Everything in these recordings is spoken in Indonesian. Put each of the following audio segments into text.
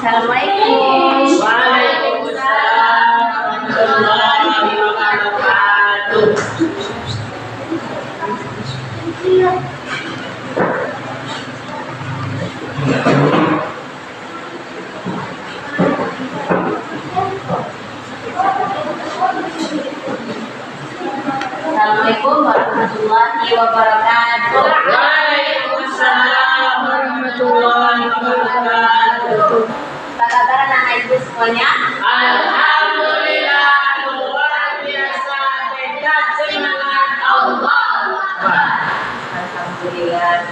Assalamualaikum. Waalaikumsalam warahmatullahi wabarakatuh. Assalamualaikum warahmatullahi wabarakatuh. Waalaikumsalam warahmatullahi wabarakatuh. Apa kabar anak ibu semuanya? Alhamdulillah, luar biasa, hebat, semangat Allah. Alhamdulillah.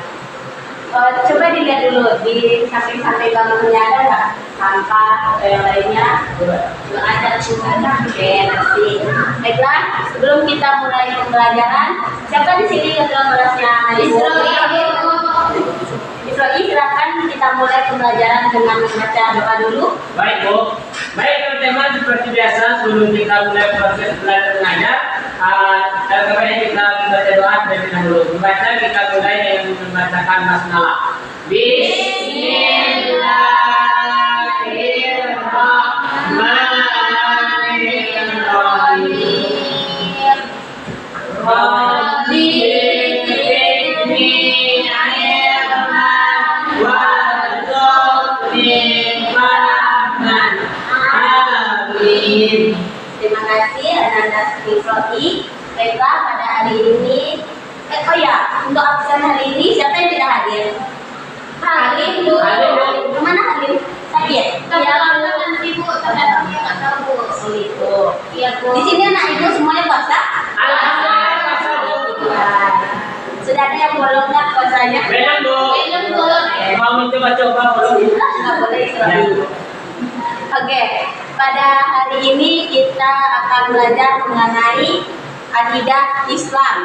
Coba dilihat dulu di samping-samping bangunnya ada nggak sampah atau yang lainnya? Nggak ada juga. Oke, nanti. Baiklah, sebelum kita mulai pembelajaran, siapa di sini ketua kelasnya? Isra'i, silakan kita mulai pembelajaran dengan membaca doa dulu. Baik Bu, baik teman-teman, seperti biasa sebelum kita mulai proses belajar mengajar, kepada kita membaca doa terlebih dahulu. Membaca kita mulai dengan membacakan basmalah. Bismillahirrahmanirrahim. Rabbi zidni ilman warzuqni fahman. Amin. Terima kasih anak-anak Isra'i. Baiklah, pada hari ini oh ya, untuk absen hari ini siapa yang tidak hadir? Halim Bu. Kemana Halim? Sakit? Ya, nanti Bu, ternyata dia nggak tahu Bu. Oh itu. Iya Bu. Di sini anak ibu semuanya puasa? Alhamdulillah. Sudah ada yang bolong nggak puasanya? Belum Bu. Belum Bu. Mau mencoba-coba belum? Nggak boleh Isra'i. Oke, pada hari ini kita akan belajar mengenai akidah Islam.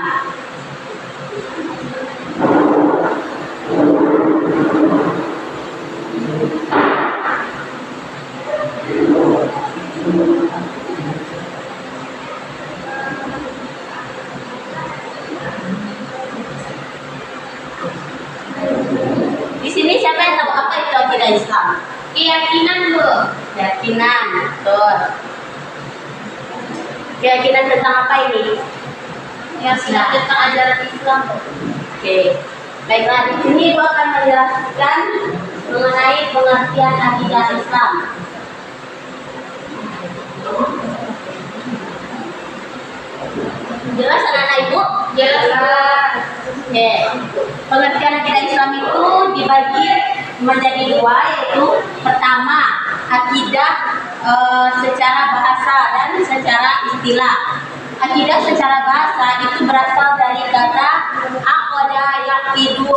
Di sini siapa yang tahu apa itu akidah Islam? Keyakinan Bu. Keyakinan, betul. Keyakinan tentang apa ini? Keyakinan tentang ajaran Islam Bu. Oke, baiklah, di sini Ibu akan menjelaskan mengenai pengertian akidah Islam. Jelas anak-anak Ibu? Jelas. Oke, pengertian akidah Islam itu dibagi menjadi dua, yaitu pertama akidah secara bahasa dan secara istilah. Akidah secara bahasa itu berasal dari kata aqada yaqidu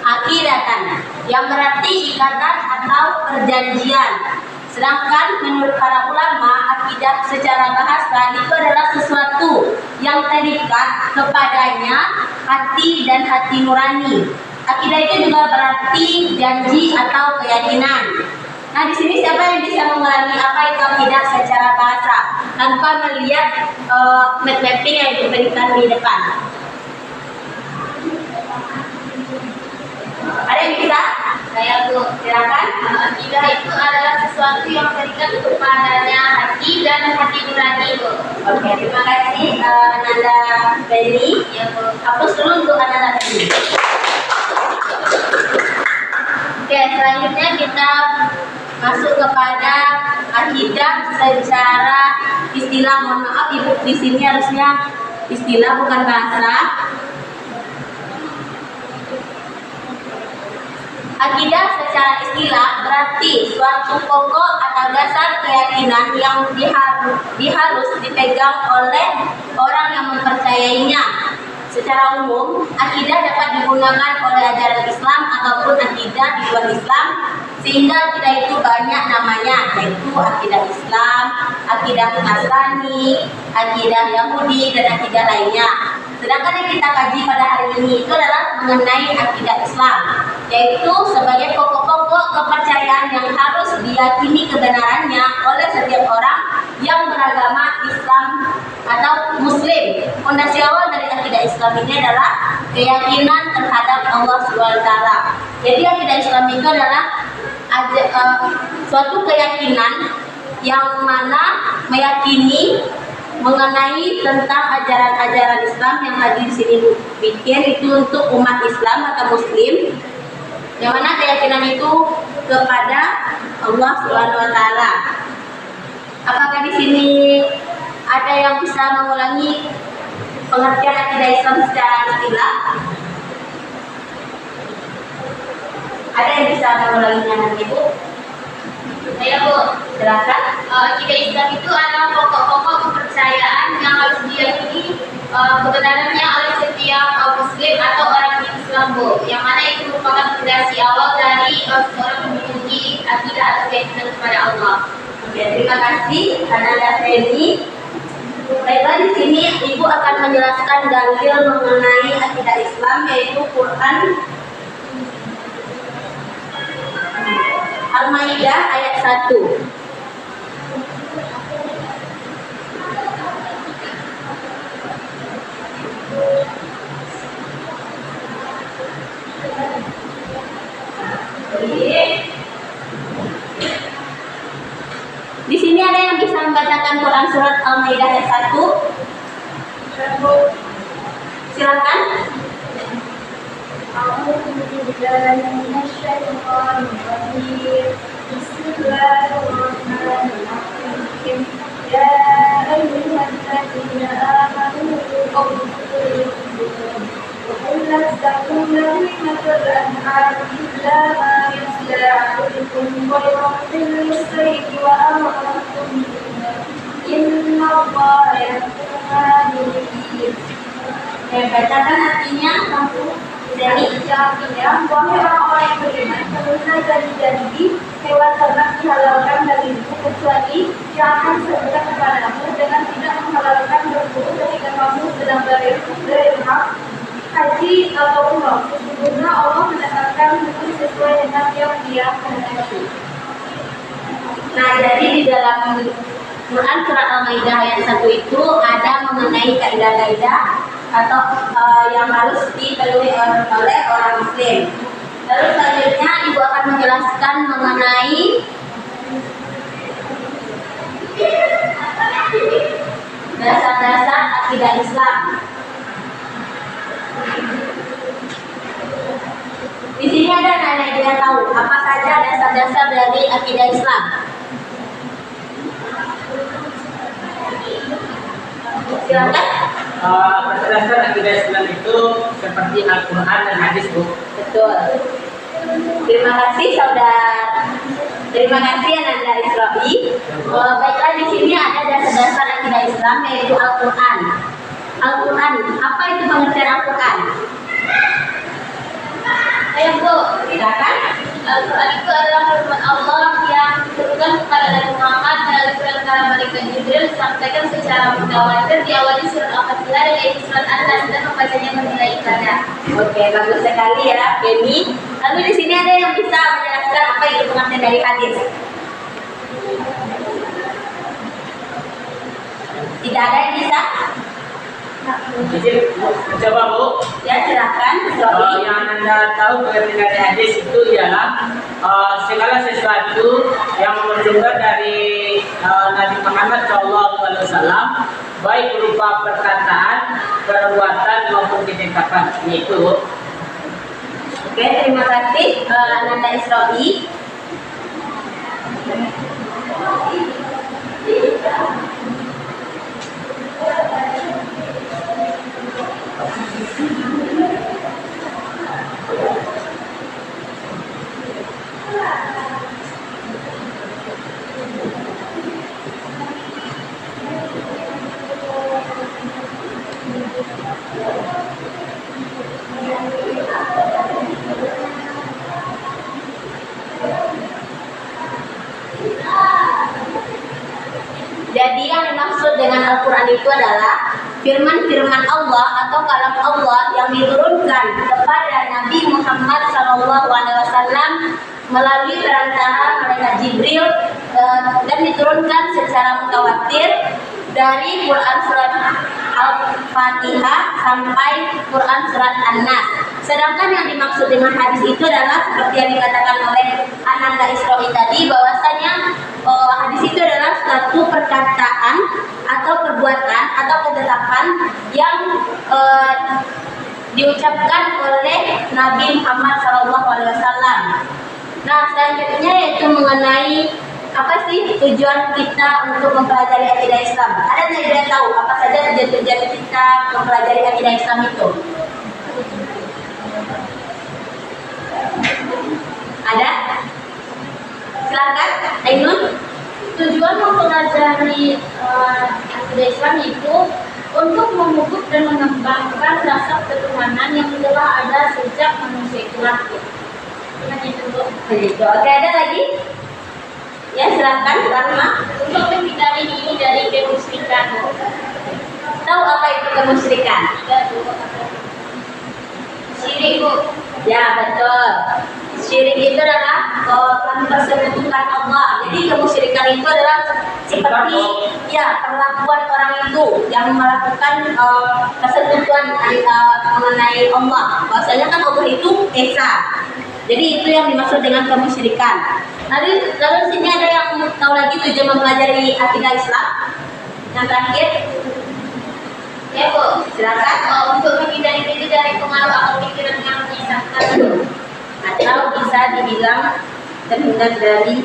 akidatan, yang berarti ikatan atau perjanjian. Sedangkan menurut para ulama, akidah secara bahasa itu adalah sesuatu yang terikat kepadanya hati dan hati nurani. Akidah itu juga berarti janji atau keyakinan. Nah, di sini siapa yang bisa mengulangi apa itu akidah secara bahasa tanpa melihat mapping yang diberikan di depan? Ada yang bisa? Saya Bu. Silakan. Akidah itu adalah sesuatu yang terikat kepadanya hati dan hati nurani Bu. Oke, terima kasih Ananda Beni. Ya Bu. Hapus dulu untuk Ananda Beni. Oke, selanjutnya kita masuk kepada akidah secara istilah. Mohon maaf Ibu, di sini harusnya istilah bukan bahasa. Akidah secara istilah berarti suatu pokok atau dasar keyakinan yang harus dipegang oleh orang yang mempercayainya. Secara umum, akidah dapat digunakan oleh ajaran Islam ataupun akidah di luar Islam, sehingga akidah itu banyak namanya, yaitu akidah Islam, akidah Nasrani, akidah Yahudi, dan akidah lainnya. Sedangkan yang kita kaji pada hari ini itu adalah mengenai akidah Islam, yaitu sebagai pokok-pokok kepercayaan yang harus diyakini kebenarannya oleh setiap orang yang beragama Islam atau Muslim. Fondasi awal dari akidah Islam ini adalah keyakinan terhadap Allah SWT. Jadi akidah Islam itu adalah suatu keyakinan yang mana meyakini mengenai tentang ajaran-ajaran Islam yang tadi di sini bikin itu untuk umat Islam atau Muslim, yang mana keyakinan itu kepada Allah Subhanahu Wa Taala. Apakah di sini ada yang bisa mengulangi pengertian akidah Islam secara istilah? Ada yang bisa mengulanginya nanti, Bu? Saya, Bu. Silakan. Akidah Islam itu adalah pokok-pokok kepercayaan yang harus diyakini kebenarannya oleh setiap Muslim atau orang Islam, Bu. Yang mana itu merupakan fondasi awal dari seorang memiliki akidah atau keyakinan kepada Allah. Oke, terima kasih Ananda Feni. Baiklah, di sini Ibu akan menjelaskan dalil mengenai akidah Islam, yaitu Quran Al-Maidah ayat 1. Di sini ada yang bisa membacakan Quran surat Al-Maidah ayat 1? Silakan. Bismillahirrahmanirrahim. Ya ayyuhalladzina amanu وقل استقيموا نعمة الأنعام إلا ما يتلى عليكم غير محل الصيد وأنتم إن الله يحكم ما يريد. Bacakan artinya langsung. Jadi artinya, wahai orang-orang yang beriman, kemungkinan janji-janji hewan ternak dihalalkan bagimu kecuali yang akan serukan kepadamu dengan tidak menghalalkan berburu ketika kamu sedang berihram haji atau umrah. Sesungguhnya Allah menetapkan hukum sesuai dengan yang Dia kehendaki. Nah, jadi di dalam Quran surat Al-Maidah ayat 1 itu ada mengenai kaidah-kaidah atau yang harus dipenuhi oleh orang Muslim. Lalu selanjutnya Ibu akan menjelaskan mengenai dasar-dasar akidah Islam. Di sini ada anak-anak yang tahu apa saja dasar-dasar dari akidah Islam. Silakan. Berdasarkan akidah Islam itu seperti Al-Quran dan hadis, Bu. Betul. Terima kasih saudara. Terima kasih Ananda Isra'i. Baiklah, di sini ada dasar-dasar akidah Islam yaitu Al-Quran. Al-Quran, apa itu pengertian Al-Quran? Ayo, Bu. Silakan. Al-Quran itu adalah firman Allah yang diturunkan kepada Nabi Muhammad melalui perantara malaikat Jibril, disampaikan secara mutawatir, diawali surat Al-Fatihah dan ayat surat An-Nas dan membacanya menilai ibadah. Oke, bagus sekali ya, Beni. Lalu di sini ada yang bisa menjelaskan apa itu pengertian dari hadis? Tidak ada yang bisa? Jadi, coba, Bu. Ya, silakan. Yang Anda tahu pengertian dari hadis itu ialah segala sesuatu yang bersumber dari Nabi Muhammad SAW, baik berupa perkataan, perbuatan maupun tindakan. Itu. Oke, terima kasih Ananda Isra'i. Jadi yang dimaksud dengan Al-Quran itu adalah firman-firman Allah atau kalam Allah yang diturunkan kepada Nabi Muhammad SAW melalui perantara malaikat Jibril dan diturunkan secara mutawatir dari Quran surat Al-Fatihah sampai Quran surat An-Nas. Sedangkan yang dimaksud dengan hadis itu adalah seperti yang dikatakan oleh Anda Isra'i tadi bahwasanya hadis itu adalah suatu perkataan atau perbuatan atau ketetapan yang diucapkan oleh Nabi Muhammad SAW. Nah, selanjutnya yaitu mengenai apa sih tujuan kita untuk mempelajari akidah Islam. Ada yang tidak tahu apa saja tujuan kita mempelajari akidah Islam itu? Ada? Silakan, Ainun. Tujuan mempelajari akidah Islam itu untuk memupuk dan mengembangkan rasa ketuhanan yang telah ada sejak manusia itu lahir. Begitu. Oke, ada lagi? Ya, silakan, Rahma. Untuk menghindari diri dari kemusyrikan. Tahu apa itu kemusyrikan? Syirik, Bu. Ya, betul. Syirik itu adalah mempersekutukan Allah. Jadi kemusyrikan itu adalah seperti ya perlakuan orang itu yang melakukan persekutuan mengenai Allah. Bahwasanya kan Allah itu esa. Jadi itu yang dimaksud dengan kemusyrikan. Lalu di sini ada yang tahu lagi tujuan mempelajari akidah Islam? Yang terakhir, Ya, Bu. silakan. Untuk menghindari diri dari pengaruh akal pikiran yang menyesatkan. Atau bisa dibilang terhindar dari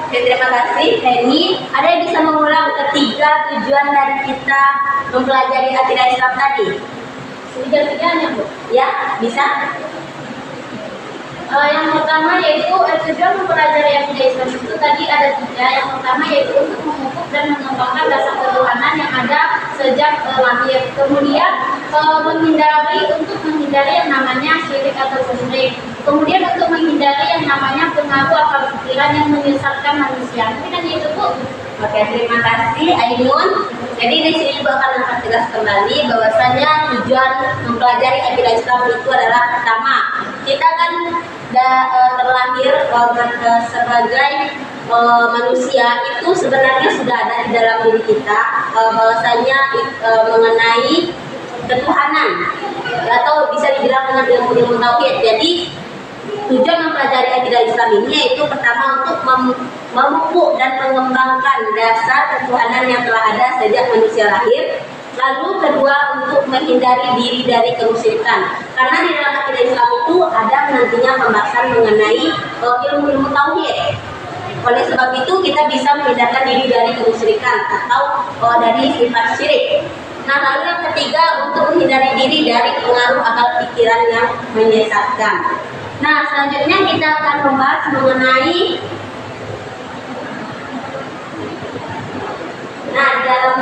Oke, terima kasih Henny. Ada yang bisa mengulang ketiga tujuan dari kita mempelajari akidah Islam tadi? Tiga-tiganya, Bu. Ya, bisa? Yang pertama yaitu tujuan mempelajari akidah Islam itu tadi ada tiga. Yang pertama yaitu untuk memupuk dan mengembangkan rasa ketuhanan yang ada sejak lahir. Kemudian untuk menghindari yang namanya syirik atau musyrik. Kemudian untuk menghindari yang namanya pengaruh akal pikiran yang menyesatkan manusia. Mungkin hanya itu, Bu. Oke, terima kasih Ainun. Jadi di sini Ibu akan mempertegas kembali bahwasanya tujuan mempelajari akidah Islam itu adalah pertama, kita kan terlahir sebagai manusia itu sebenarnya sudah ada di dalam diri kita bahwasanya mengenai ketuhanan atau bisa dibilang dengan ilmu-ilmu tauhid. Jadi tujuan mempelajari akidah Islam ini yaitu pertama untuk memupuk dan mengembangkan dasar ketuhanan yang telah ada sejak manusia lahir. Lalu kedua, untuk menghindari diri dari kemusyrikan. Karena di dalam akidah Islam itu ada nantinya pembahasan mengenai ilmu-ilmu tauhid. Oleh sebab itu kita bisa menghindarkan diri dari kemusyrikan atau dari sifat syirik. Nah, lalu yang ketiga, untuk menghindari diri dari pengaruh akal pikiran yang menyesatkan. Nah, selanjutnya kita akan membahas mengenai di dalam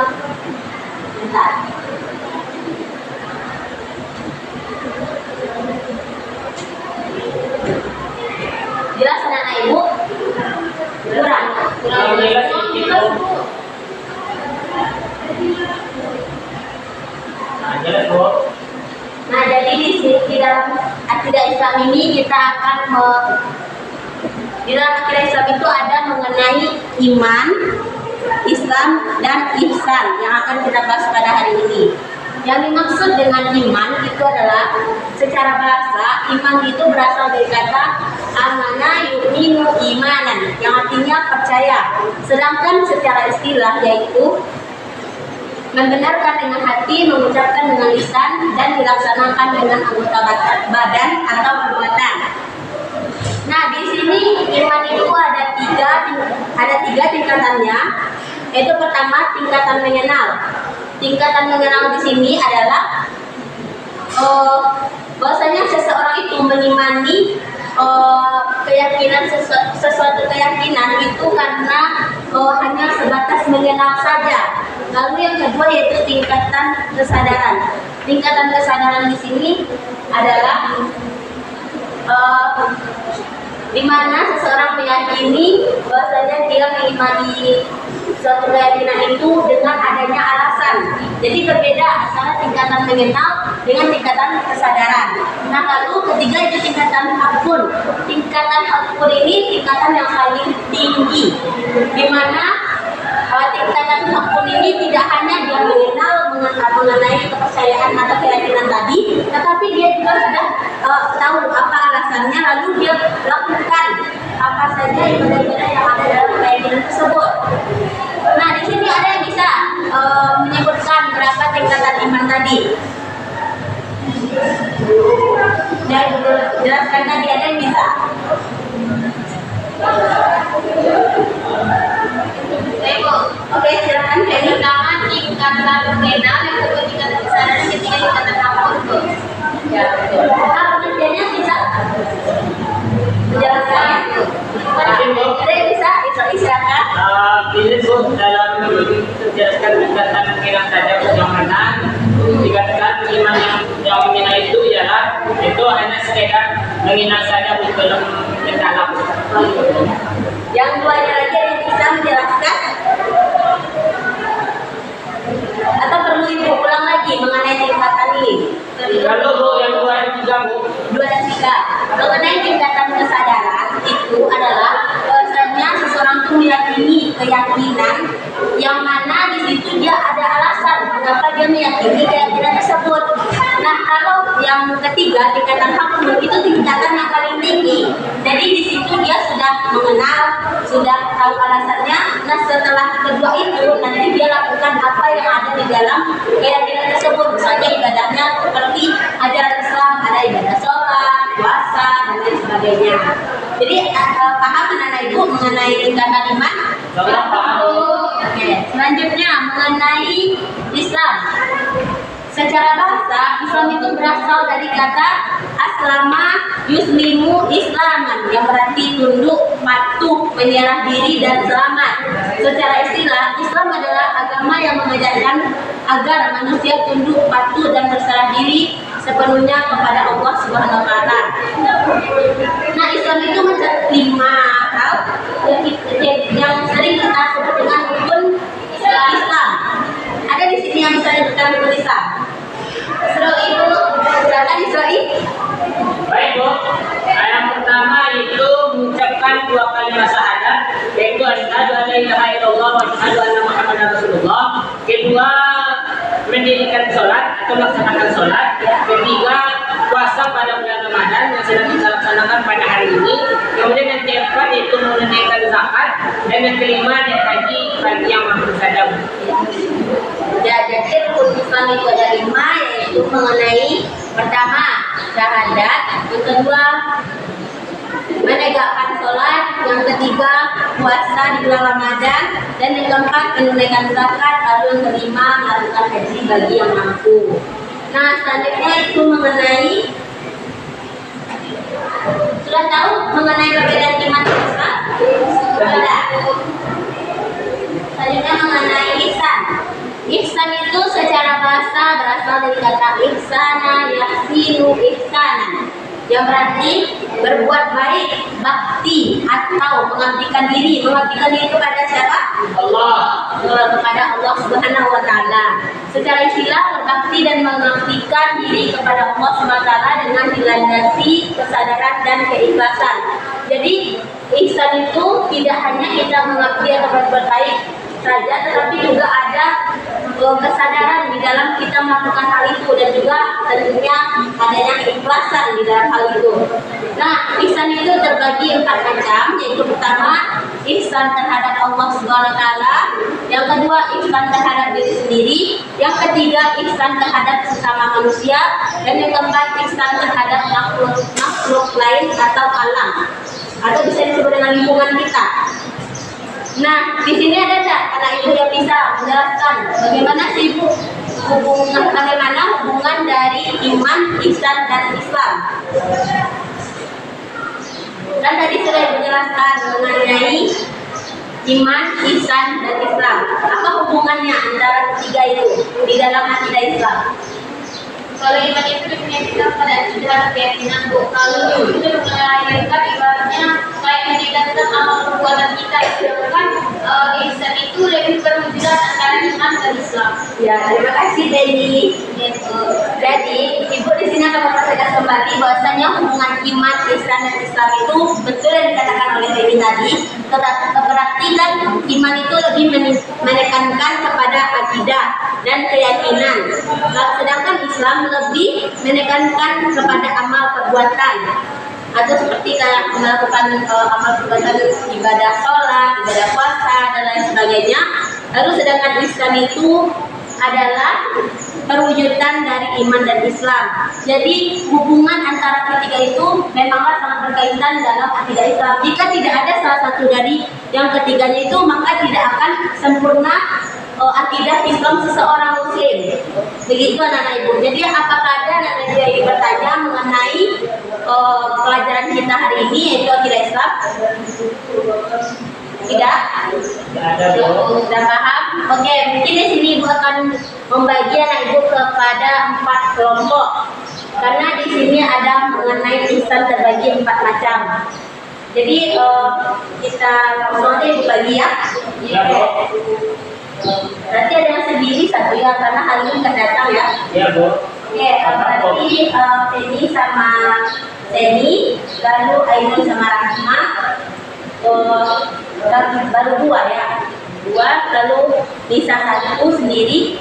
jelas anak Ibu? Kurang. Nah, jadi di dalam akidah Islam ini kita akan di dalam akidah Islam itu ada mengenai iman, Islam, dan ihsan yang akan kita bahas pada hari ini. Yang dimaksud dengan iman itu adalah secara bahasa, iman itu berasal dari kata amana yu'minu imanan, yang artinya percaya. Sedangkan secara istilah yaitu membenarkan dengan hati, mengucapkan dengan lisan, dan dilaksanakan dengan anggota badan atau perbuatan. Nah, di sini iman itu ada tiga tingkatannya. Yaitu pertama, tingkatan mengenal. Tingkatan mengenal di sini adalah bahwasanya seseorang itu mengimani keyakinan sesuatu keyakinan itu karena hanya sebatas mengenal saja. Lalu yang kedua yaitu tingkatan kesadaran. Tingkatan kesadaran di sini adalah di mana seseorang meyakini bahwasanya dia mengimani suatu keyakinan itu dengan adanya alasan. Jadi berbeda antara tingkatan mengenal dengan tingkatan kesadaran. Nah, lalu ketiga itu tingkatan hakun. tingkatan tafakur ini tingkatan yang paling tinggi, di mana tingkatan tafakur ini tidak hanya dia mengenai kepercayaan atau keyakinan tadi, tetapi dia juga sudah tahu apa alasannya, lalu dia lakukan apa saja ibadah-ibadah yang ada dalam keyakinan tersebut. Nah, di sini ada yang bisa menyebutkan berapa tingkatan iman tadi. Dan jelaskan tadi, ada yang bisa? Oke, silakan. Yang pertama tingkatan mengenal, yang kedua tingkatan kesadaran, yang ketiga tingkatan tafakur. Ya, betul. Apa pengertiannya bisa? Menjelaskan. Ada yang bisa? Silakan. Ini Bu, dalam itu jelaskan tingkatan mengenal saja yang mana dikatakan iman yang mengenal itu ialah itu hanya sekedar mengenal saja belum mendalam. Yang duanya lagi yang bisa menjelaskan? Atau perlu ibu ulang lagi mengenai tingkatan ini? Kalau Bu yang dua dan tiga Bu. 2 dan 3. Mengenai tingkatan kesadaran itu adalah bahwasanya seseorang itu meyakini keyakinan yang mana di situ dia ada alasan mengapa dia meyakini keyakinan tersebut. Nah, kalau yang ketiga tingkatan tafakur itu tingkatan yang paling tinggi. Jadi di situ dia sudah mengenal, sudah tahu alasannya. Nah, setelah kedua itu nanti dia lakukan apa yang ada di dalam keyakinan tersebut. Misalnya ibadahnya seperti ajaran Islam, ada ibadah sholat, puasa, dan lain sebagainya. Jadi paham anak ibu mengenai tingkatan iman? Oke, selanjutnya mengenai Islam. Secara bahasa, Islam itu berasal dari kata aslama yuslimu islaman, yang berarti tunduk, patuh, menyerah diri, dan selamat. Secara istilah, Islam adalah agama yang mengajarkan agar manusia tunduk, patuh, dan berserah diri sepenuhnya kepada Allah Subhanahu wa Ta'ala. Nah, Islam itu mencakup 5 hal yang sering kita sebut dengan rukun Islam. Ada di sini yang bisa disebutkan rukun Islam. Silakan Israel. Baik Bu, yang pertama itu mengucapkan 2 kalimat syahadat, yaitu asyhadu an la ilaha illallah wa asyhadu anna muhammadar rasulullah. Kedua, mendirikan sholat atau melaksanakan sholat. Ketiga, puasa pada bulan Ramadan yang sedang kita laksanakan pada hari ini. Kemudian yang keempat yaitu menunaikan zakat, dan yang kelima naik haji bagi yang mampu saja. Ya, jadi rukun Islam itu ada 5, yaitu mengenai pertama syahadat, yang kedua menegakkan sholat, yang ketiga puasa di bulan Ramadan, dan yang keempat menunaikan zakat, lalu yang kelima melakukan haji bagi yang mampu. Nah, selanjutnya itu mengenai, sudah tahu mengenai perbedaan iman dan Islam? Sudah. Selanjutnya mengenai ihsan. Ihsan itu secara bahasa berasal dari kata ihsana yahsinu ihsanan, yang berarti berbuat baik, bakti, atau mengabdikan diri. Mengabdikan diri kepada siapa? Allah. Kepada Allah Subhanahu wa Ta'ala. Secara istilah, berbakti dan mengabdikan diri kepada Allah Subhanahu wa Ta'ala dengan dilandasi kesadaran dan keikhlasan. Jadi ihsan itu tidak hanya kita mengabdi atau berbuat baik saja, tetapi juga ada kesadaran di dalam kita melakukan hal itu, dan juga tentunya adanya keikhlasan di dalam hal itu. Nah, ihsan itu terbagi 4 macam, yaitu pertama ihsan terhadap Allah Subhanahu wa Ta'ala, yang kedua ihsan terhadap diri sendiri, yang ketiga ihsan terhadap sesama manusia, dan yang keempat ihsan terhadap makhluk lain atau alam, atau bisa disebut dengan lingkungan kita. Nah, di sini ada tak anak ibu yang bisa menjelaskan bagaimana sih ibu bagaimana hubungan dari iman, ihsan, dan Islam? Dan tadi sudah menjelaskan mengenai iman, ihsan, dan Islam. Apa hubungannya antara ketiga itu di dalam akidah Islam? Kalau iman itu kita pada sudah keyakinan Bu. Kalau itu melahirkan ibaratnya kayak meningkatkan amal perbuatan kita. Sedangkan ihsan itu lebih perwujudan antara iman dan Islam. Ya, terima kasih Dedi. Jadi ibu di sini akan mempertegas kembali bahwasanya hubungan iman, Islam dan Islam itu betul yang dikatakan oleh Dewi tadi. Berarti kan iman itu lebih menekankan kepada akidah dan keyakinan, sedangkan Islam lebih menekankan kepada amal perbuatan, atau seperti kayak melakukan amal perbuatan ibadah sholat, ibadah puasa dan lain sebagainya. Lalu sedangkan Islam itu adalah perwujudan dari iman dan Islam. Jadi hubungan antara ketiga itu memanglah sangat berkaitan dalam akidah Islam. Jika tidak ada salah satu dari yang ketiganya itu, maka tidak akan sempurna akidah Islam seseorang Muslim. Begitu anak-anak ibu. Jadi apakah ada anak-anak ibu yang bertanya mengenai pelajaran kita hari ini, yaitu akidah Islam? Tidak? Sudah paham? Oke, mungkin di sini ibu akan membagi anak ibu kepada 4 kelompok. Karena di sini ada mengenai ihsan terbagi 4 macam. Jadi kita langsung aja ibu bagi ya. Berarti ada yang sendiri satu ya, karena hari ini nggak datang ya. Iya Bu. Oke, berarti Penny sama Seni, lalu Ainun sama Rahma, baru 2 ya. 2, lalu Nisa 1 sendiri.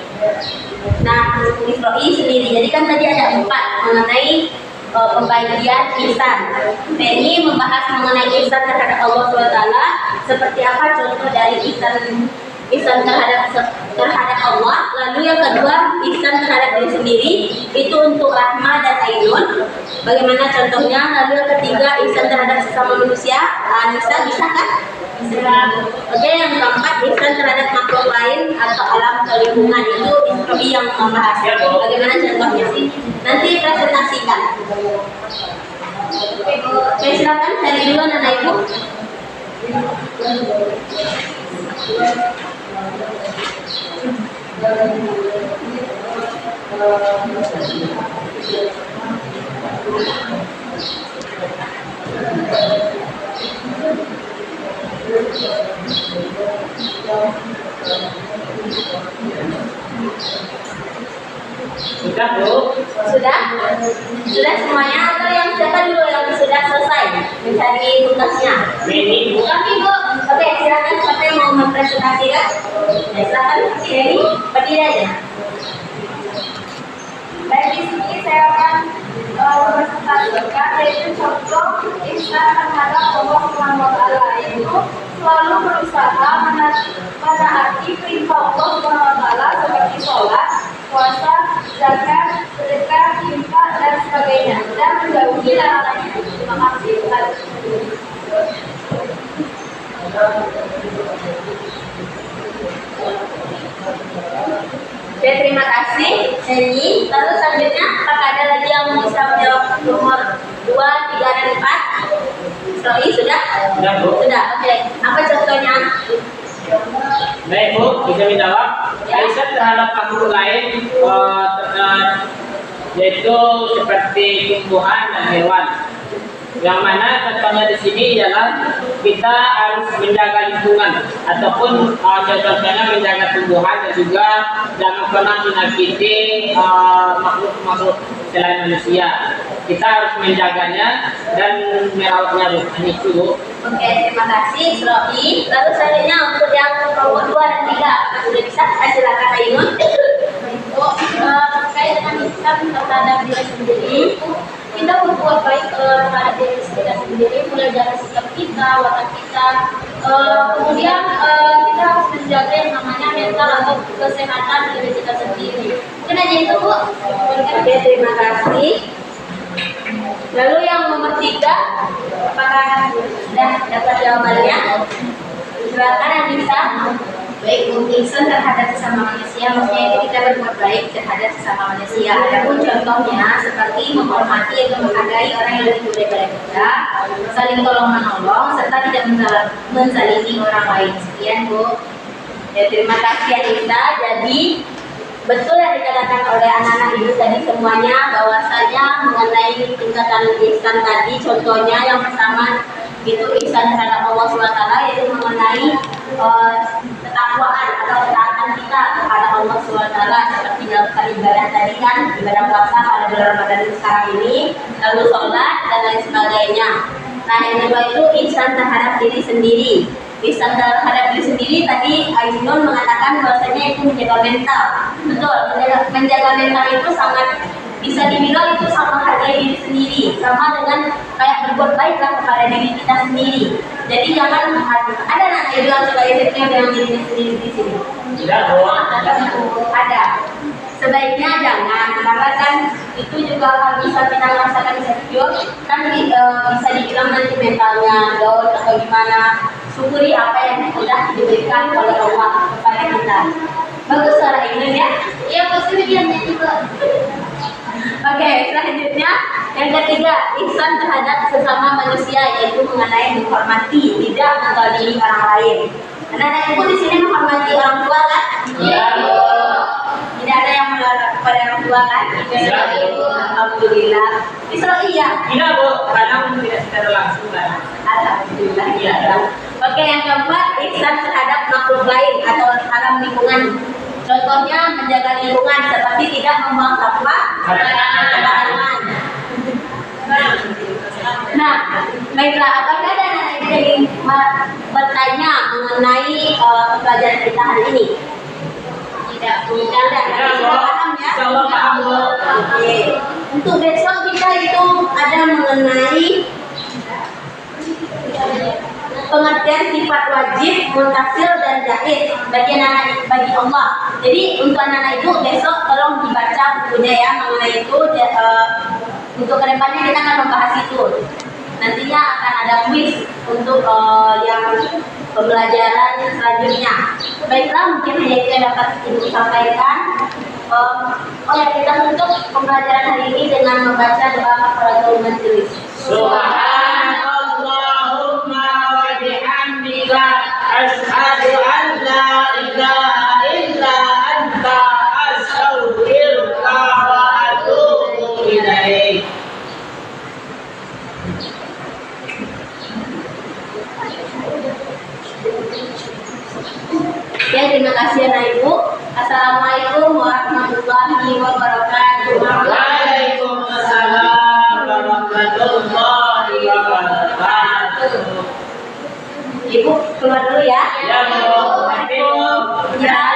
Nah, Isroi sendiri. Jadi kan tadi ada 4 mengenai pembagian ihsan. Penny membahas mengenai ihsan terhadap Allah SWT. Seperti apa contoh dari ihsan terhadap Allah. Lalu yang kedua, ihsan terhadap diri sendiri. Itu untuk Rahma dan Ainun. Bagaimana contohnya? Lalu yang ketiga, ihsan terhadap sesama manusia. Nisa bisa kan? Bisa. Oke, yang keempat, ihsan terhadap makhluk lain atau alam atau lingkungan. Itu Isro'i yang membahas. Bagaimana contohnya sih? Nanti presentasikan. Oke, silakan dari dulu anak ibu. Sudah Bu? Sudah? Sudah semuanya atau yang siapa dulu yang sudah selesai mencari tugasnya? Ini Bu. Kami Bu. Oke, silakan siapa yang mau mempresentasikan? Ya, silakan Sini, berdiri aja. Baik, di sini saya akan mempresentasikan yaitu contoh ihsan terhadap Allah SWT, yaitu selalu berusaha menaati perintah Allah SWT seperti sholat, puasa, zakat, sedekah, infak dan sebagainya, dan menjauhi larangannya. Terima kasih. Oke, terima kasih Seni. Lalu selanjutnya apakah ada lagi yang bisa menjawab nomor 2, 3, dan 4? Sorry, sudah? Sudah Bu. Sudah, oke. Apa contohnya? Baik Bu, bisa menjawab. Ihsan terhadap makhluk lain yaitu seperti tumbuhan dan hewan. Yang mana contohnya di sini ialah kita harus menjaga lingkungan ataupun contohnya menjaga tumbuhan dan juga jangan pernah menyakiti makhluk selain manusia. Kita harus menjaganya dan merawatnya itu. Oke, terima kasih Isro'i. Lalu selanjutnya untuk yang kelompok 2 dan 3 apakah sudah bisa? Silakan Ainun. Terkait dengan ihsan terhadap diri sendiri, kita berbuat baik terhadap diri kita sendiri, mulai dari sikap kita, watak kita, kemudian kita harus menjaga yang namanya mental atau kesehatan diri kita sendiri. Mungkin aja itu Bu. Oke, terima kasih. Lalu yang nomor 3, apakah sudah dapat jawabannya? Silakan yang bisa. Baik, ihsan terhadap sesama manusia, maksudnya itu kita berbuat baik terhadap sesama manusia. Adapun contohnya seperti menghormati atau menghargai orang yang lebih muda daripada kita, saling tolong menolong, serta tidak menzalimi orang lain. Sekian Bu. Ya, terima kasih Anissa. Jadi betul yang dikatakan oleh anak-anak ibu tadi semuanya, bahwasanya mengenai tingkatan ihsan tadi, contohnya yang pertama itu ihsan terhadap Allah SWT, yaitu mengenai ketakwaan atau ketaatan kita kita kepada Allah SWT seperti melakukan ibadah tadi kan, ibadah puasa pada bulan Ramadan sekarang ini, lalu sholat dan lain sebagainya. Nah, yang kedua itu ihsan terhadap diri sendiri. Ihsan terhadap diri sendiri tadi Ainun mengatakan bahwasanya itu menjaga mental. Betul, menjaga mental itu sangat bisa dibilang itu sama hargai diri sendiri, sama dengan kayak berbuat baiklah kepada diri kita sendiri. Jadi jangan ada anak yang bilang suka insecure dengan diri sendiri di sini. Tidak, Bu. Ada. Sebaiknya jangan, karena kan itu juga kalau bisa kita merasakan insecure, kan bisa dibilang nanti mentalnya down atau gimana. Syukuri apa yang sudah diberikan oleh Allah kepada kita. Bagus suara ini ya. Iya, positif yang juga. Oke, selanjutnya yang ketiga, ihsan terhadap sesama manusia, yaitu mengenai menghormati, tidak menzalimi orang lain. Anak-anak ibu di sini menghormati orang tua kan? Iya. Tidak ada yang melarang kepada orang tua kan? Iya. Alhamdulillah. Isra iya. Tidak, Bu. Kadang tidak secara langsung kan. Alhamdulillah. Iya. Oke, yang keempat, ihsan terhadap makhluk lain atau alam lingkungan. Contohnya menjaga lingkungan seperti tidak membuang sampah sembarangan. Nah, baiklah, apakah ada anak yang ingin bertanya mengenai pelajaran kita hari ini? Tidak, sudah paham ya? Insyaallah paham, Bu. Oke. Untuk besok kita itu ada mengenai pengertian sifat wajib, muntasil dan jaiz bagi Allah. Jadi untuk anak-anak itu besok tolong dibaca bukunya ya mengenai itu. Untuk kedepannya kita akan membahas itu. Nantinya akan ada quiz untuk yang pembelajaran selanjutnya. Baiklah, mungkin hanya itu yang dapat ibu sampaikan. Kita tutup pembelajaran hari ini dengan membaca doa kafaratul majelis. Subhanallahumma wa bihamdika asyhadu an la ilaha illa anta astaghfiruka wa atubu ilaik. Ya, terima kasih anak ibu. Assalamualaikum warahmatullahi wabarakatuh. Waalaikumsalam warahmatullahi wabarakatuh. Ibu keluar dulu ya. Ya, Bu. Ya.